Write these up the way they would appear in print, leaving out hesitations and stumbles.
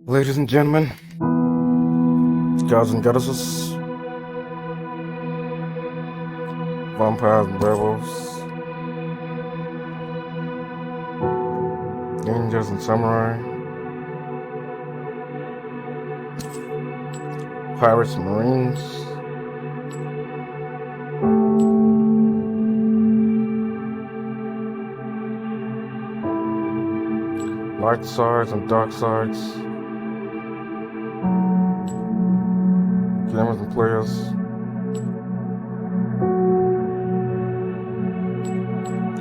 Ladies and gentlemen, gods and goddesses, vampires and werewolves, ninjas and samurai, pirates and marines, light sides and dark sides, gamers and players.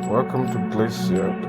Welcome to Glaciered.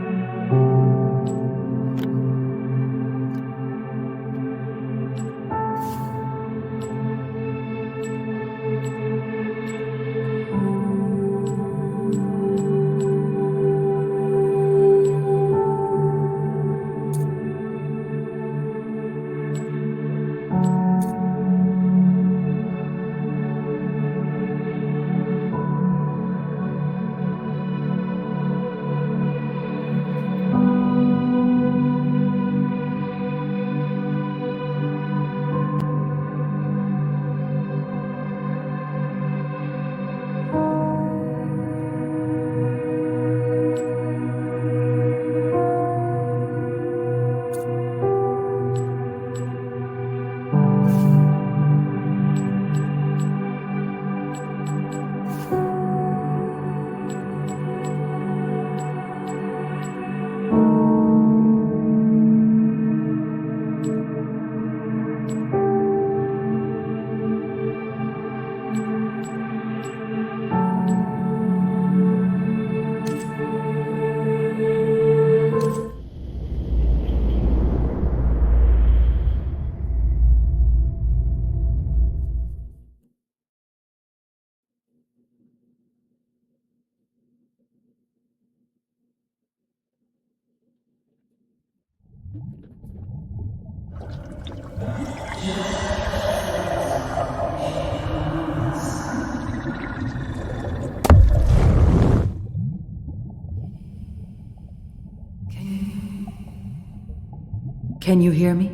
Can you hear me?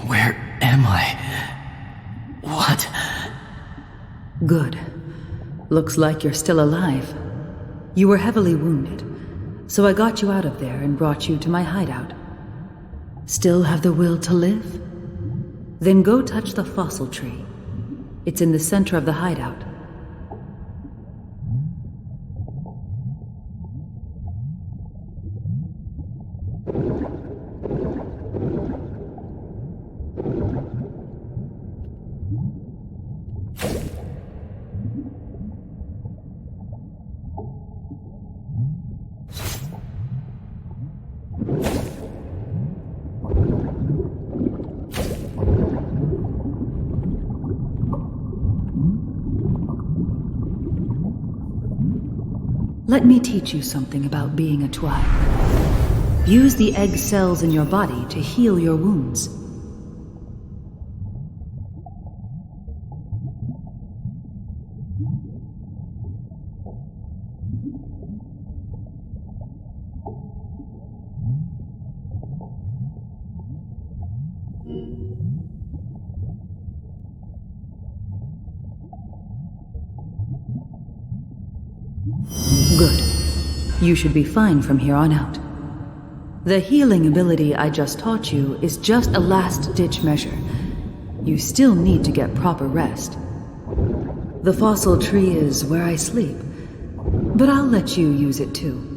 Where am I? What? Good. Looks like you're still alive. You were heavily wounded, so I got you out of there and brought you to my hideout. Still have the will to live? Then go touch the fossil tree. It's in the center of the hideout. Let me teach you something about being a twag. Use the egg cells in your body to heal your wounds. Good. You should be fine from here on out. The healing ability I just taught you is just a last-ditch measure. You still need to get proper rest. The fossil tree is where I sleep, but I'll let you use it too.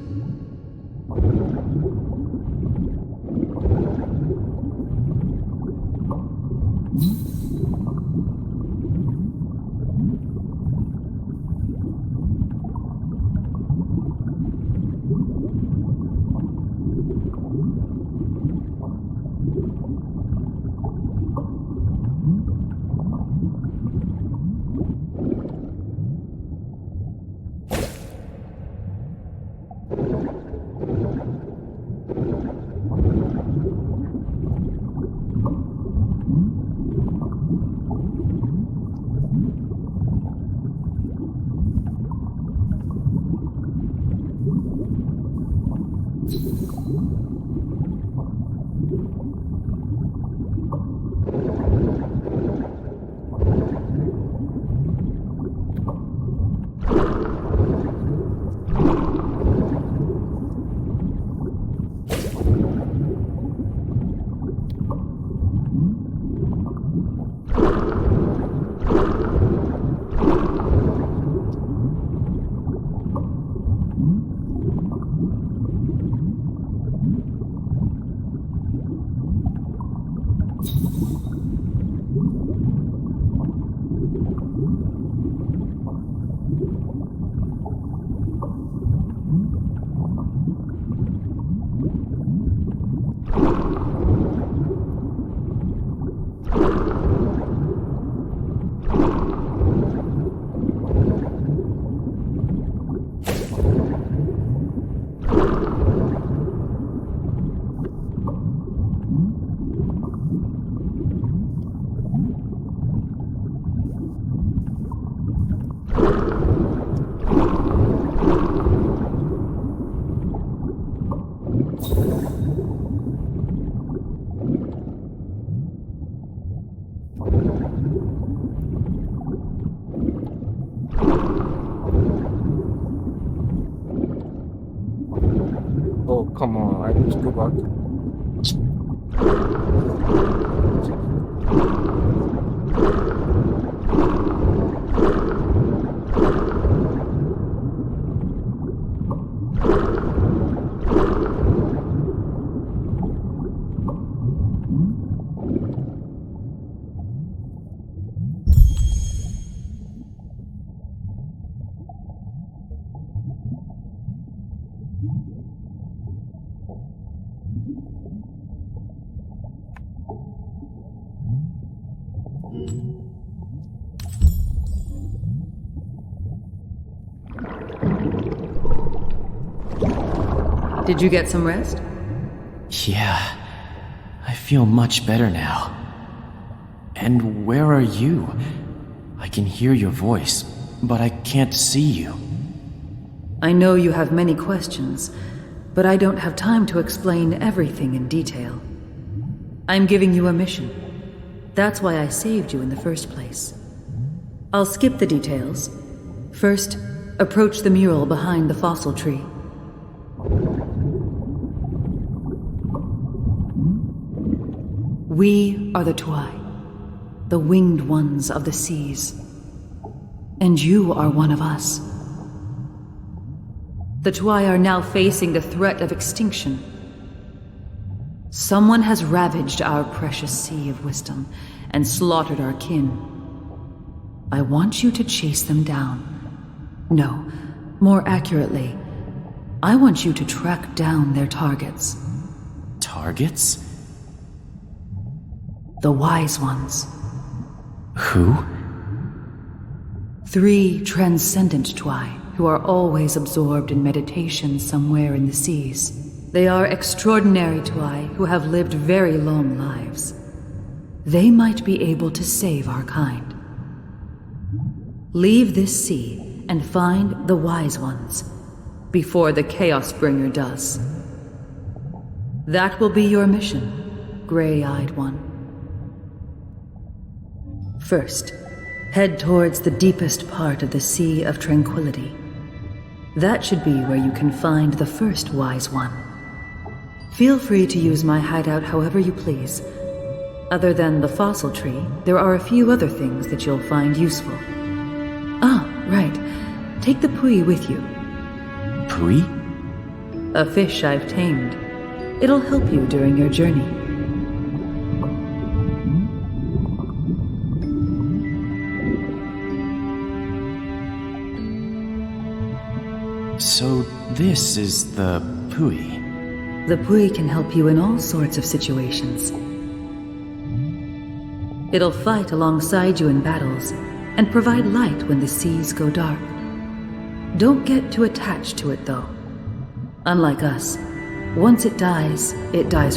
Oh, come on. I need to go back. Did you get some rest? Yeah, I feel much better now. And where are you? I can hear your voice, but I can't see you. I know you have many questions, but I don't have time to explain everything in detail. I'm giving you a mission. That's why I saved you in the first place. I'll skip the details. First, approach the mural behind the fossil tree. We are the Tuai, the winged ones of the seas. And you are one of us. The Tuai are now facing the threat of extinction. Someone has ravaged our precious sea of wisdom and slaughtered our kin. I want you to chase them down. No, more accurately, I want you to track down their targets. Targets? The wise ones. Who? 3 transcendent Tuai who are always absorbed in meditation somewhere in the seas. They are extraordinary Tuai who have lived very long lives. They might be able to save our kind. Leave this sea and find the wise ones before the Chaos Bringer does. That will be your mission, gray-eyed one. First, head towards the deepest part of the Sea of Tranquility. That should be where you can find the first wise one. Feel free to use my hideout however you please. Other than the fossil tree, there are a few other things that you'll find useful. Ah, right. Take the Pui with you. Pui? A fish I've tamed. It'll help you during your journey. So this is the Pui. The Pui can help you in all sorts of situations. It'll fight alongside you in battles and provide light when the seas go dark. Don't get too attached to it, though. Unlike us, once it dies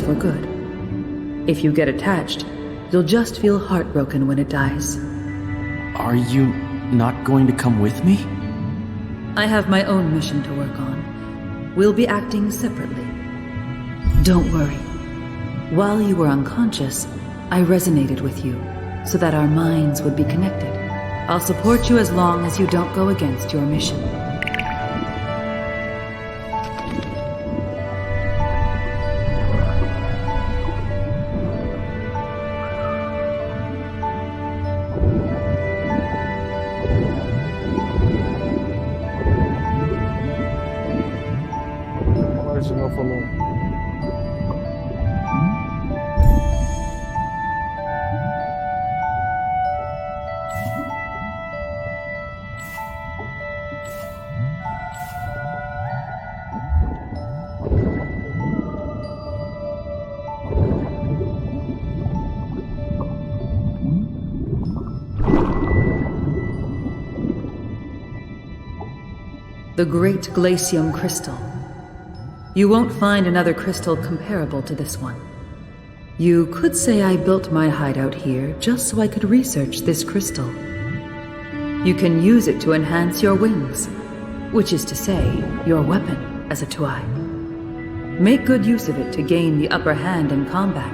for good. If you get attached, you'll just feel heartbroken when it dies. Are you not going to come with me? I have my own mission to work on. We'll be acting separately. Don't worry. While you were unconscious, I resonated with you, so that our minds would be connected. I'll support you as long as you don't go against your mission. Why is it not following? the Great Glacium Crystal. You won't find another crystal comparable to this one. You could say I built my hideout here just so I could research this crystal. You can use it to enhance your wings, which is to say, your weapon as a Tuai. Make good use of it to gain the upper hand in combat.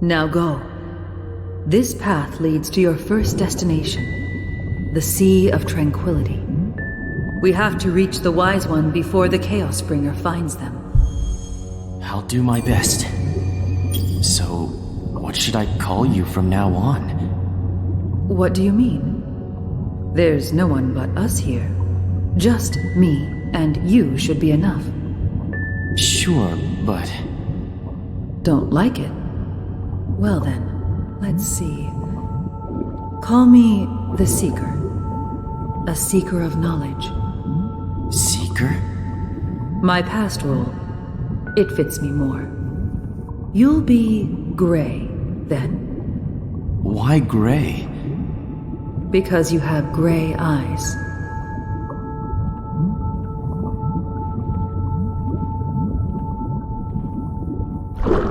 Now go. This path leads to your first destination, the Sea of Tranquility. We have to reach the Wise One before the Chaos Bringer finds them. I'll do my best. So, what should I call you from now on? What do you mean? There's no one but us here. Just me and you should be enough. Sure, but... Don't like it? Well then, let's see. Call me the Seeker. A seeker of knowledge. Seeker? My past role. It fits me more. You'll be gray, then. Why gray? Because you have gray eyes.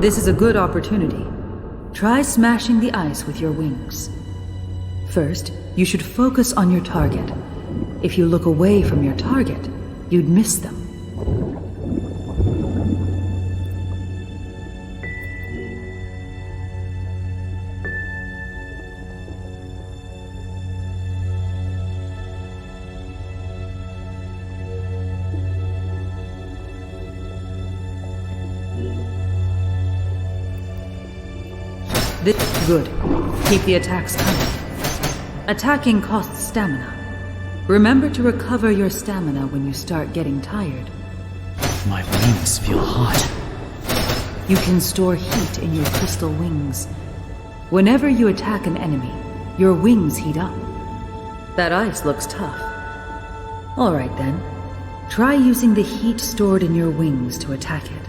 This is a good opportunity. Try smashing the ice with your wings. First, you should focus on your target. If you look away from your target, you'd miss them. Good. Keep the attacks coming. Attacking costs stamina. Remember to recover your stamina when you start getting tired. My wings feel hot. You can store heat in your crystal wings. Whenever you attack an enemy, your wings heat up. That ice looks tough. Alright then. Try using the heat stored in your wings to attack it.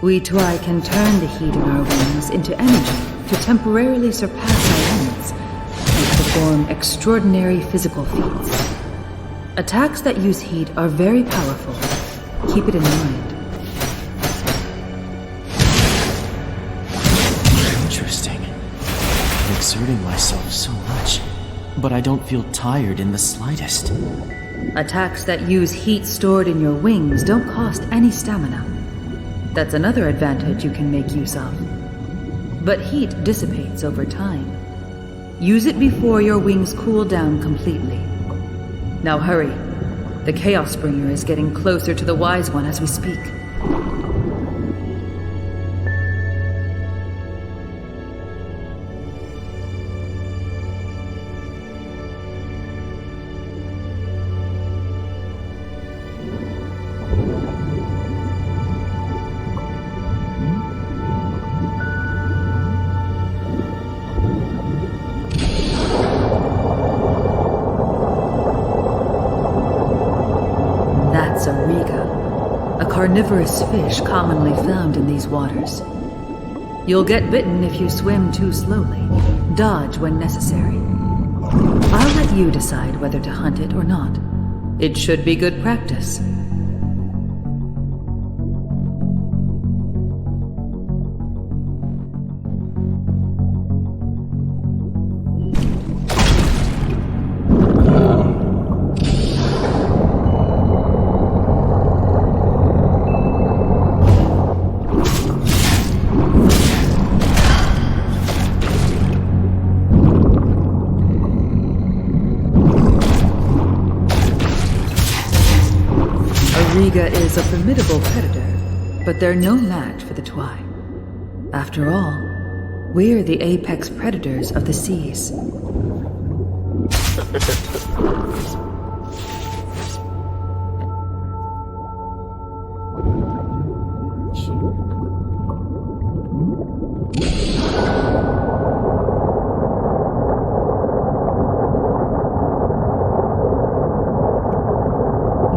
We Tuai can turn the heat in our wings into energy to temporarily surpass our limits and perform extraordinary physical feats. Attacks that use heat are very powerful. Keep it in mind. Interesting. I'm exerting myself so much, but I don't feel tired in the slightest. Attacks that use heat stored in your wings don't cost any stamina. That's another advantage you can make use of. But heat dissipates over time. Use it before your wings cool down completely. Now hurry. The Chaos Bringer is getting closer to the Wise One as we speak. carnivorous fish commonly found in these waters. You'll get bitten if you swim too slowly. Dodge when necessary. I'll let you decide whether to hunt it or not. It should be good practice. Riga is a formidable predator, but they're no match for the Twy. After all, we're the apex predators of the seas.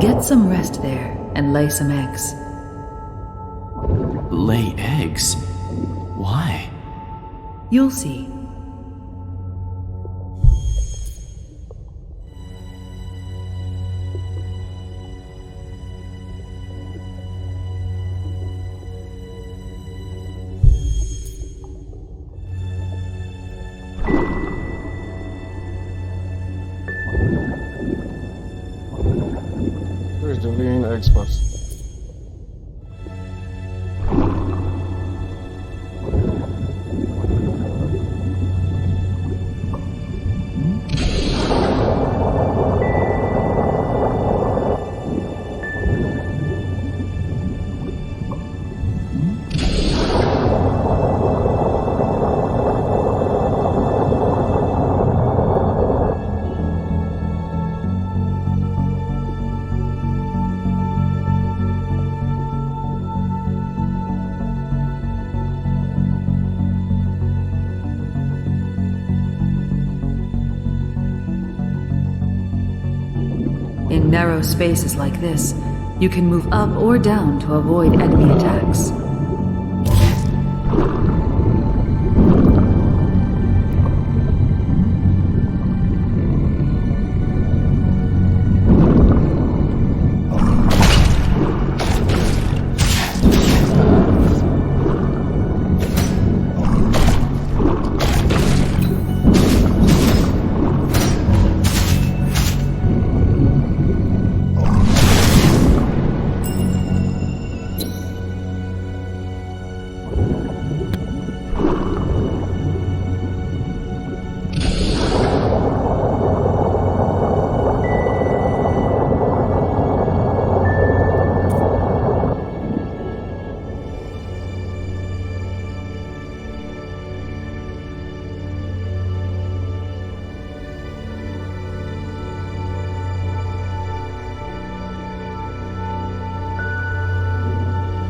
Get some rest there and lay some eggs. Lay eggs? Why? You'll see. Where's the laying experts? In narrow spaces like this, you can move up or down to avoid enemy attacks.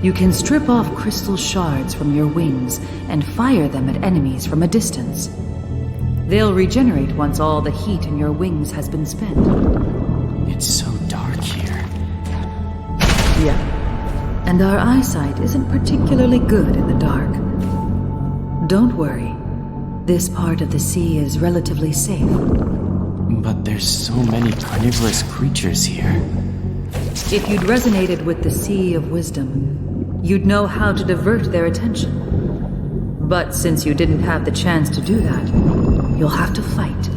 You can strip off crystal shards from your wings and fire them at enemies from a distance. They'll regenerate once all the heat in your wings has been spent. It's so dark here. Yeah, and our eyesight isn't particularly good in the dark. Don't worry. This part of the sea is relatively safe. But there's so many carnivorous creatures here. If you'd resonated with the Sea of Wisdom, you'd know how to divert their attention. But since you didn't have the chance to do that, you'll have to fight.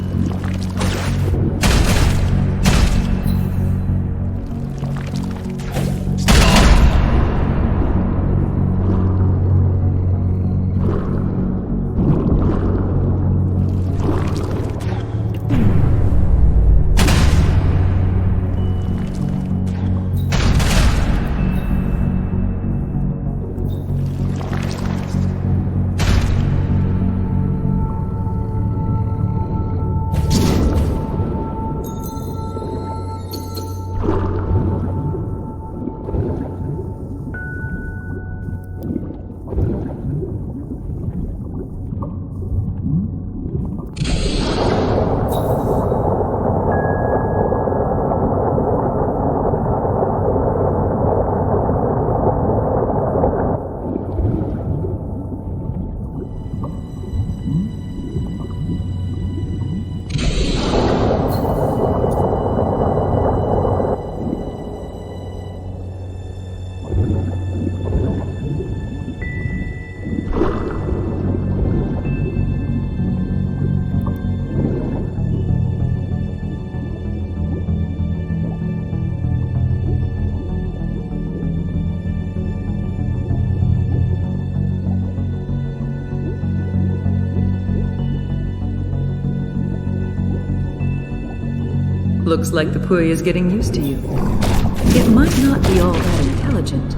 Looks like the Pui is getting used to you. It might not be all that intelligent,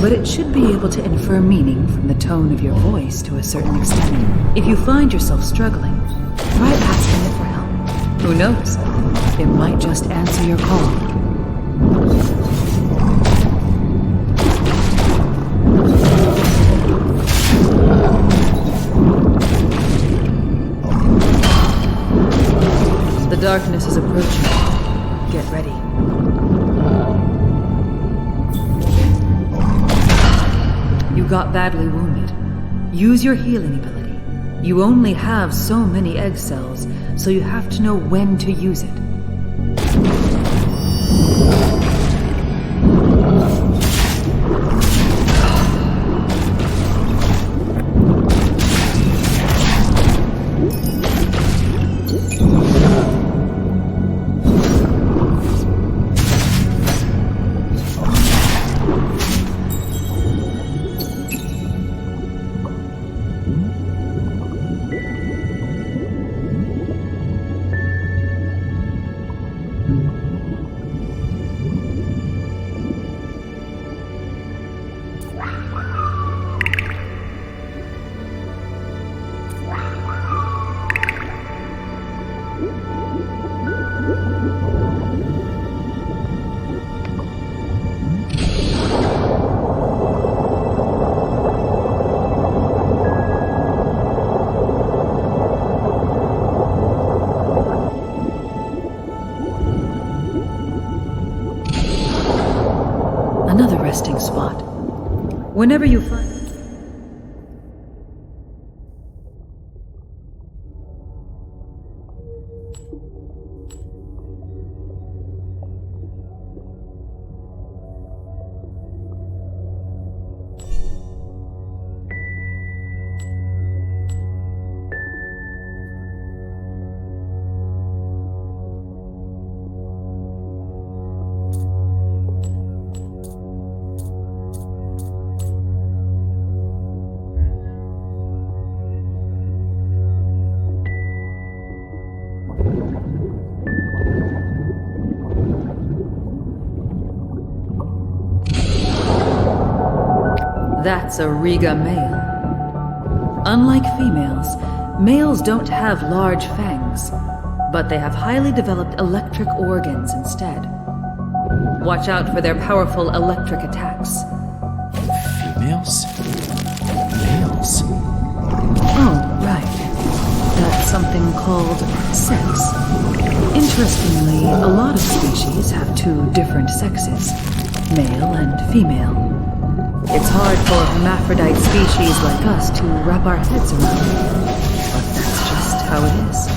but it should be able to infer meaning from the tone of your voice to a certain extent. If you find yourself struggling, try asking it for help. Who knows? It might just answer your call. The darkness is approaching. Get ready. You got badly wounded. Use your healing ability. You only have so many egg cells, so you have to know when to use it. Another resting spot. Whenever you find... That's a Riga male. Unlike females, males don't have large fangs, but they have highly developed electric organs instead. Watch out for their powerful electric attacks. Females? Males? Oh, right. That's something called sex. Interestingly, a lot of species have two different sexes, male and female. It's hard for a hermaphrodite species like us to wrap our heads around, but that's just how it is.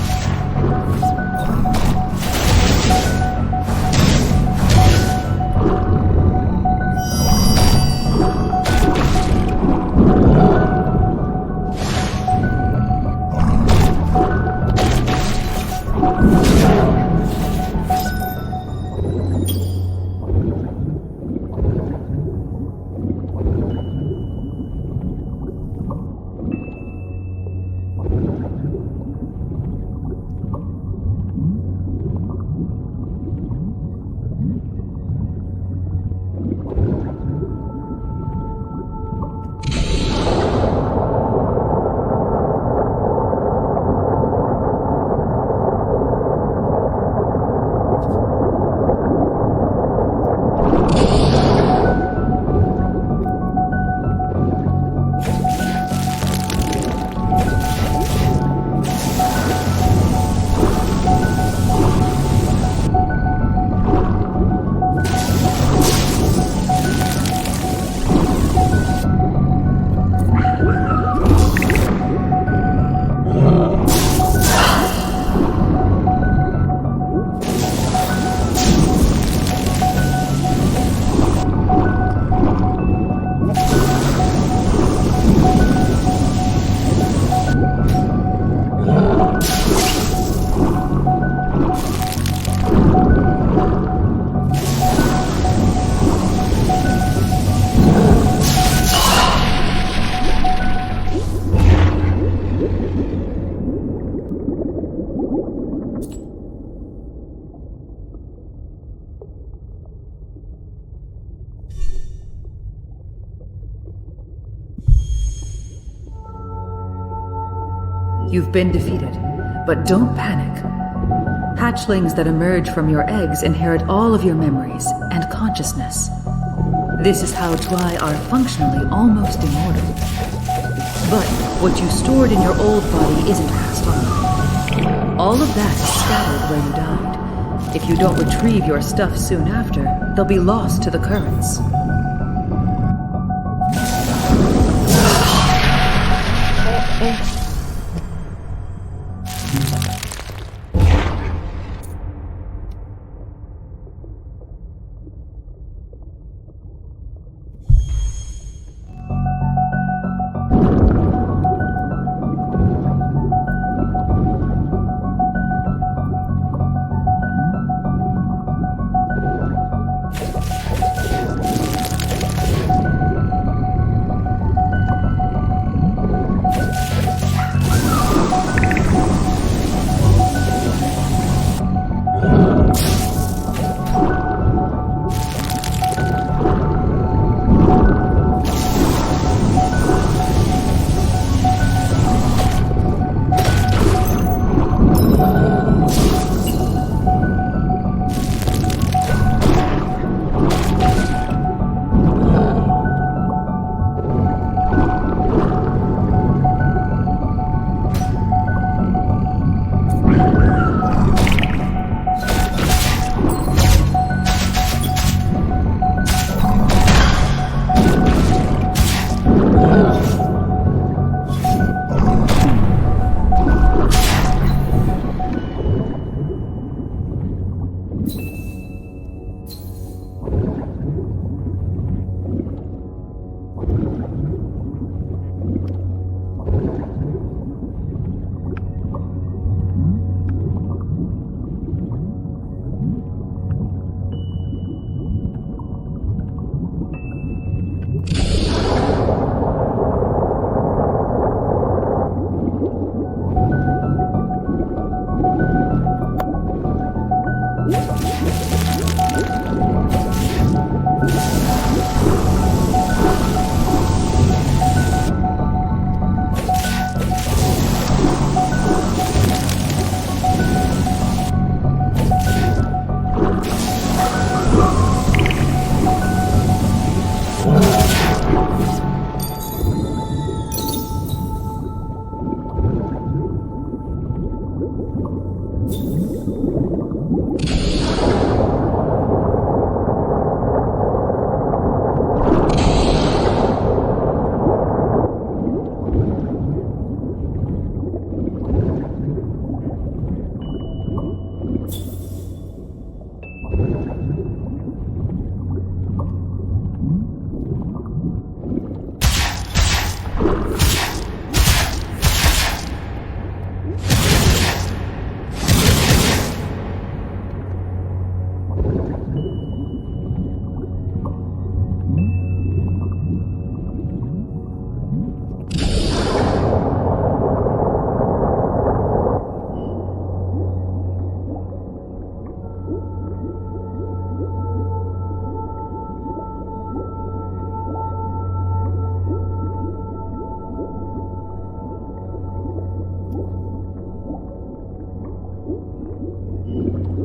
You've been defeated, but don't panic. Hatchlings that emerge from your eggs inherit all of your memories and consciousness. This is how Twy are functionally almost immortal. But what you stored in your old body isn't passed on. All of that is scattered where you died. If you don't retrieve your stuff soon after, they'll be lost to the currents.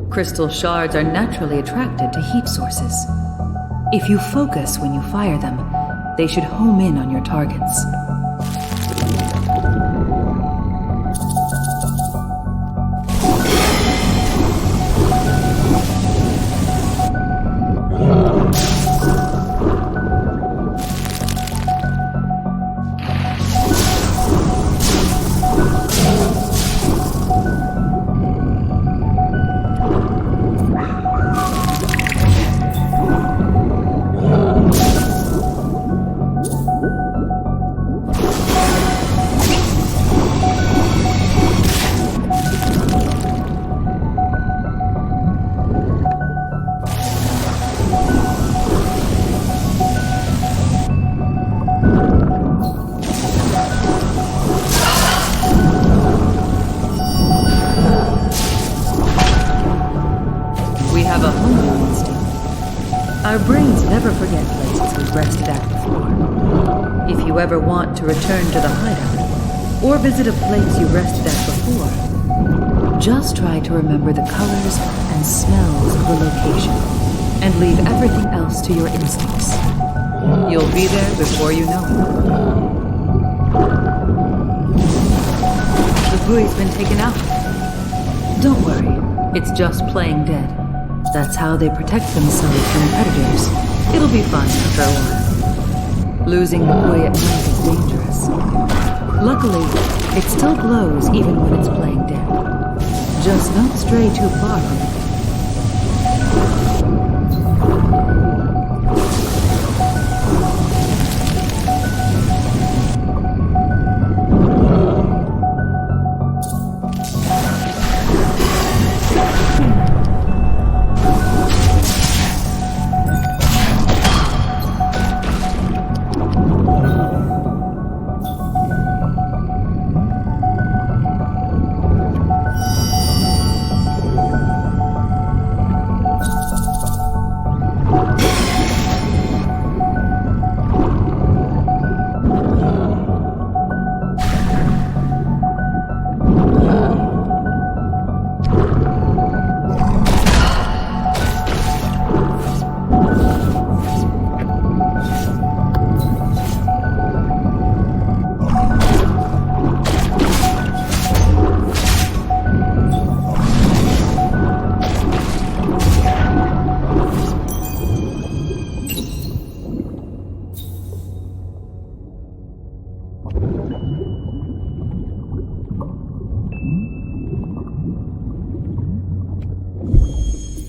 Crystal shards are naturally attracted to heat sources. If you focus when you fire them, they should home in on your targets. Our brains never forget places we've rested at before. If you ever want to return to the hideout, or visit a place you rested at before. Just try to remember the colors and smells of the location, and leave everything else to your instincts. You'll be there before you know it. The buoy's been taken out. Don't worry, it's just playing dead. That's how they protect themselves from predators. It'll be fine after a while. Losing the buoy at night is dangerous. Luckily, it still glows even when it's playing dead. Just don't stray too far from it.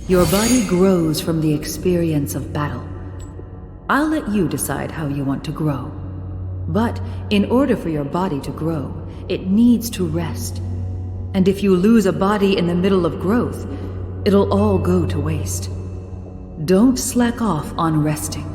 Your body grows from the experience of battle. I'll let you decide how you want to grow. But in order for your body to grow, it needs to rest. And if you lose a body in the middle of growth, it'll all go to waste. Don't slack off on resting.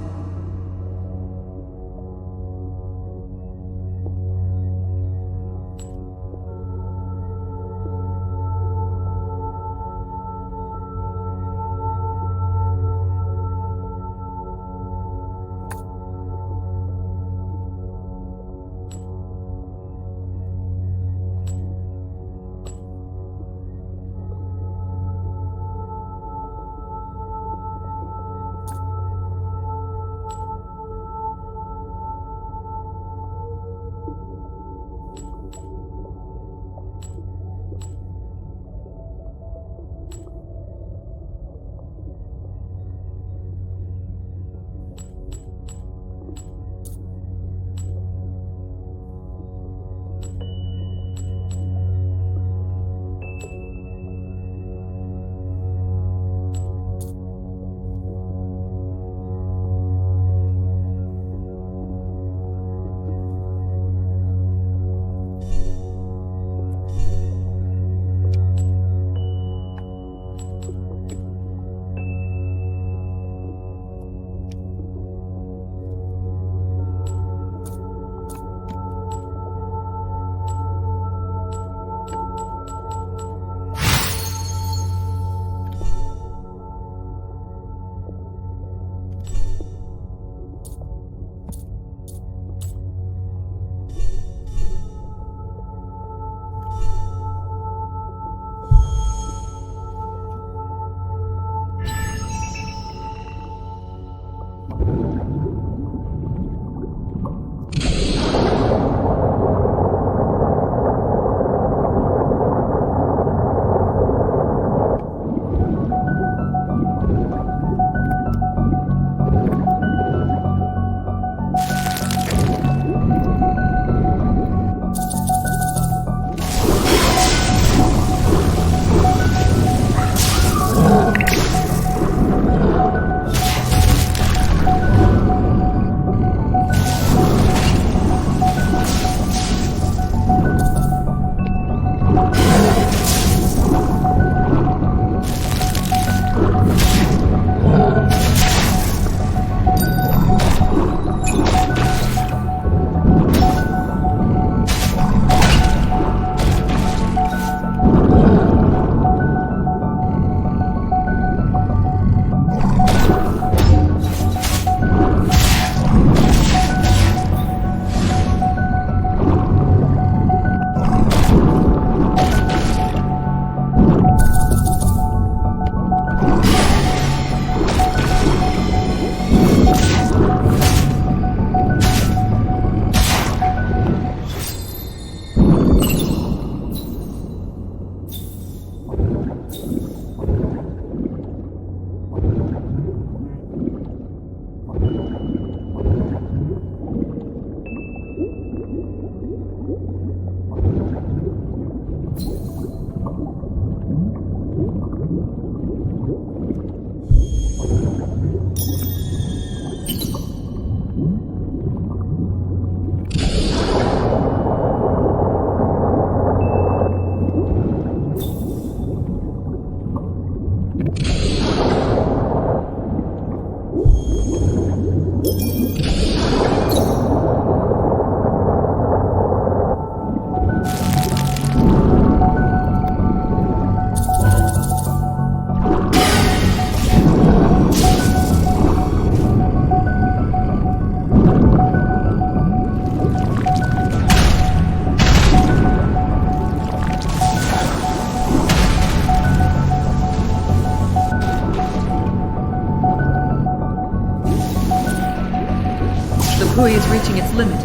inventory is reaching its limit.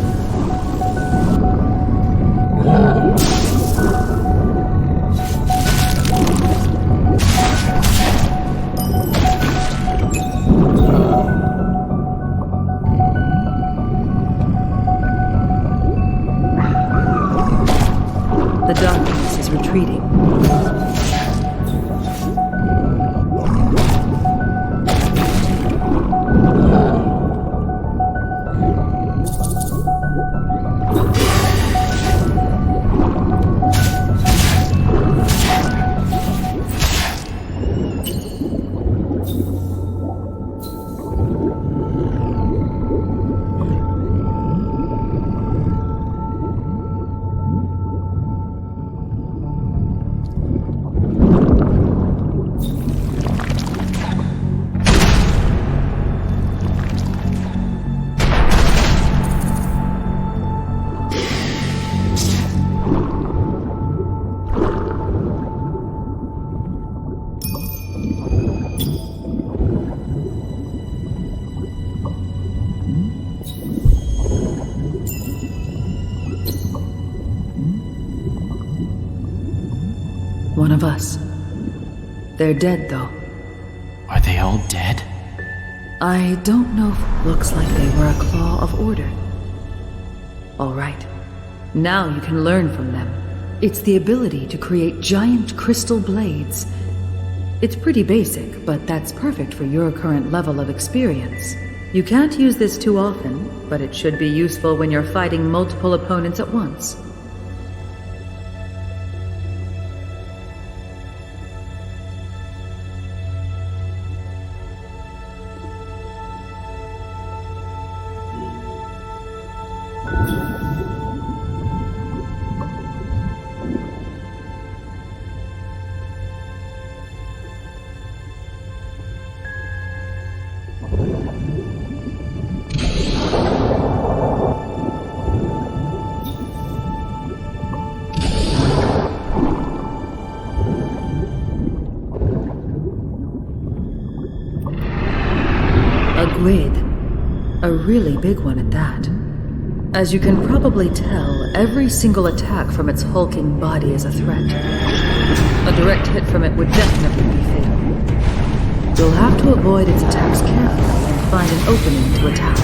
The darkness is retreating. One of us. They're dead, though. Are they all dead? I don't know if it looks like they were a claw of order. All right. Now you can learn from them. It's the ability to create giant crystal blades. It's pretty basic, but that's perfect for your current level of experience. You can't use this too often, but it should be useful when you're fighting multiple opponents at once. A really big one at that. As you can probably tell, every single attack from its hulking body is a threat. A direct hit from it would definitely be fatal. You'll have to avoid its attacks carefully and find an opening to attack.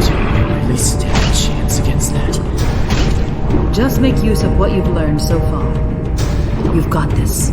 Do I really stand a chance against that? Just make use of what you've learned so far. You've got this.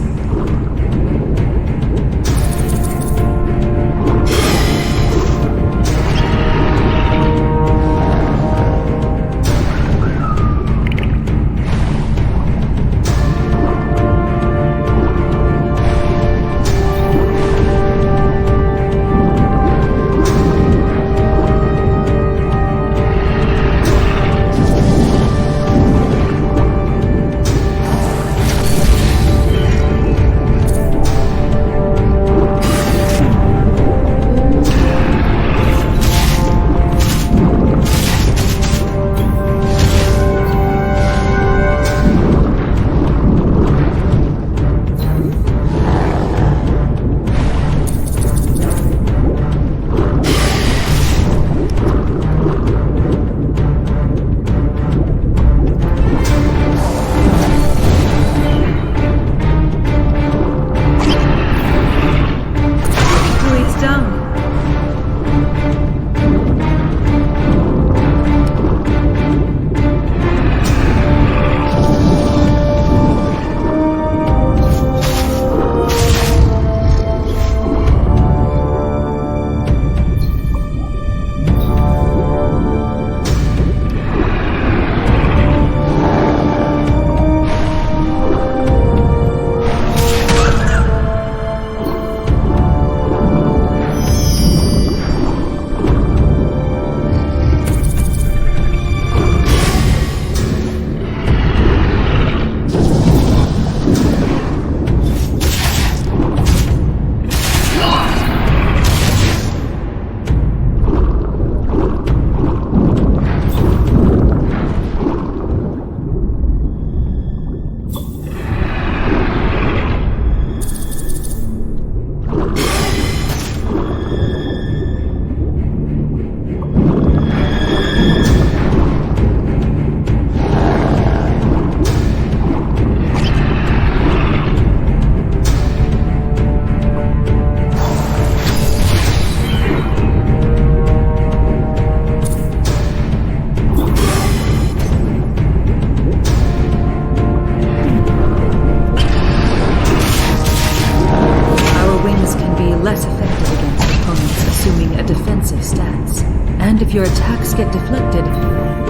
If your attacks get deflected,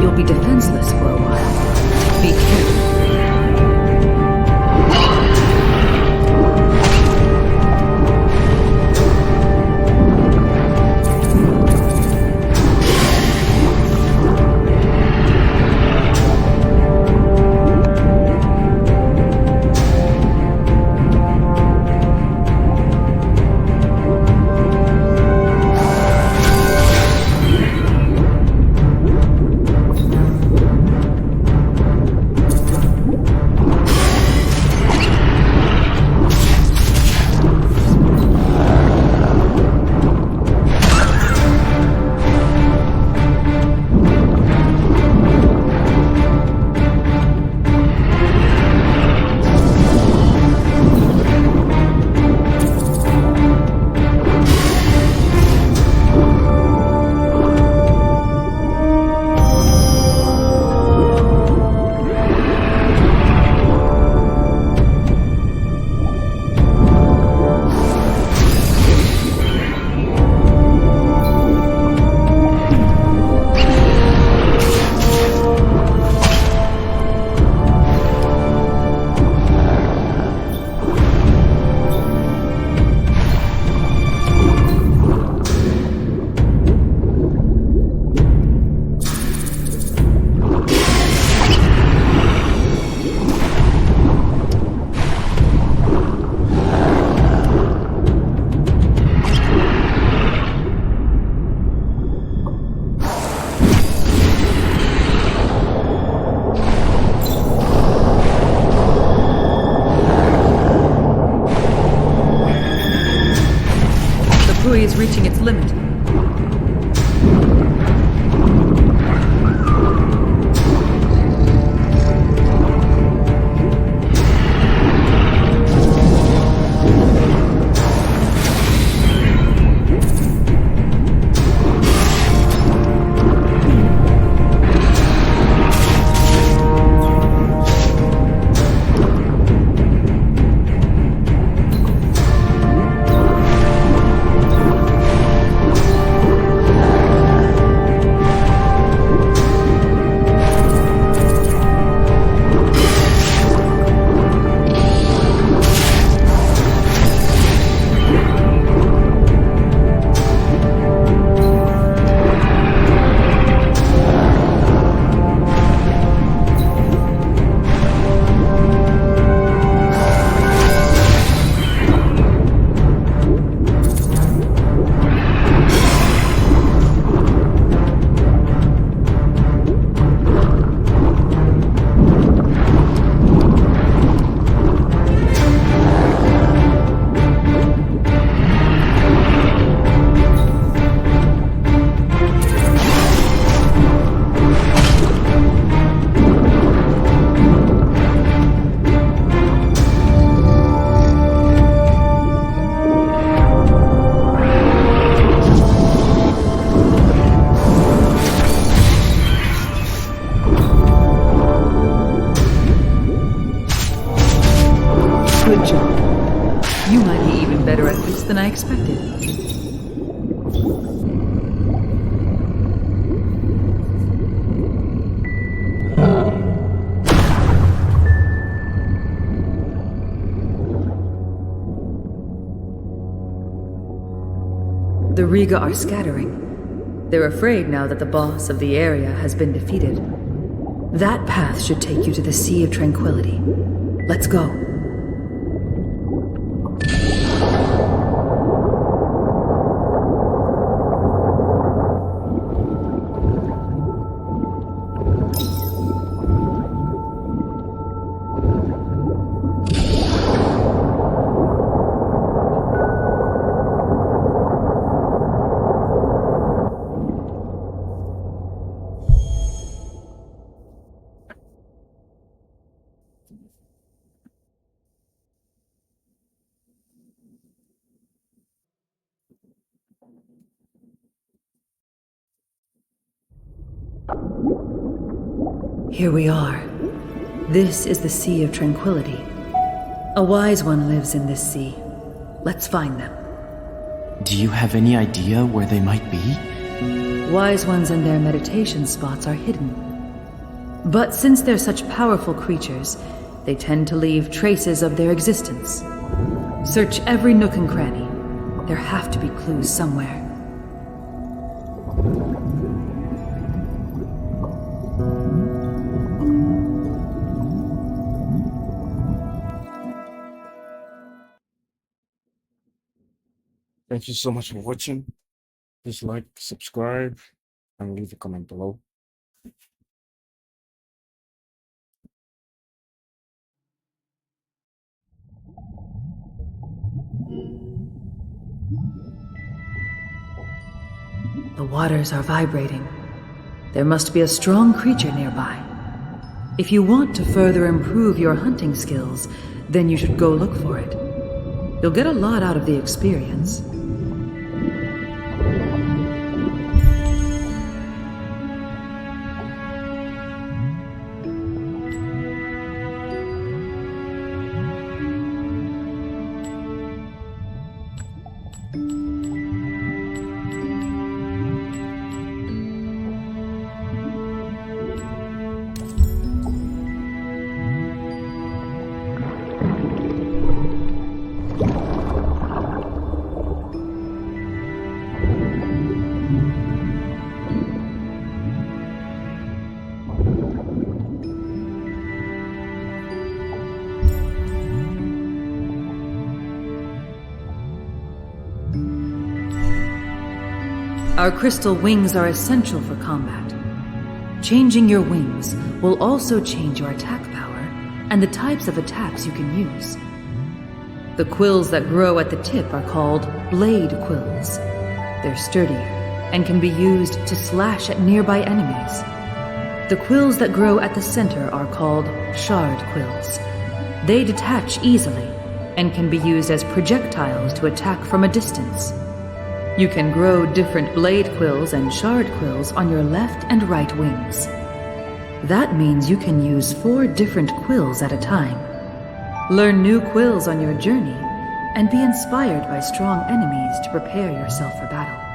you'll be defenseless for a while. Be careful. Is reaching its limit. Good job. You might be even better at this than I expected. The Riga are scattering. They're afraid now that the boss of the area has been defeated. That path should take you to the Sea of Tranquility. Let's go. Here we are. This is the Sea of Tranquility. A wise one lives in this sea. Let's find them. Do you have any idea where they might be? Wise ones and their meditation spots are hidden. But since they're such powerful creatures, they tend to leave traces of their existence. Search every nook and cranny. There have to be clues somewhere. Thank you so much for watching. Please like, subscribe, and leave a comment below. The waters are vibrating. There must be a strong creature nearby. If you want to further improve your hunting skills, then you should go look for it. You'll get a lot out of the experience. Our crystal wings are essential for combat. Changing your wings will also change your attack power and the types of attacks you can use. The quills that grow at the tip are called blade quills. They're sturdier and can be used to slash at nearby enemies. The quills that grow at the center are called shard quills. They detach easily and can be used as projectiles to attack from a distance. You can grow different blade quills and shard quills on your left and right wings. That means you can use 4 different quills at a time. Learn new quills on your journey and be inspired by strong enemies to prepare yourself for battle.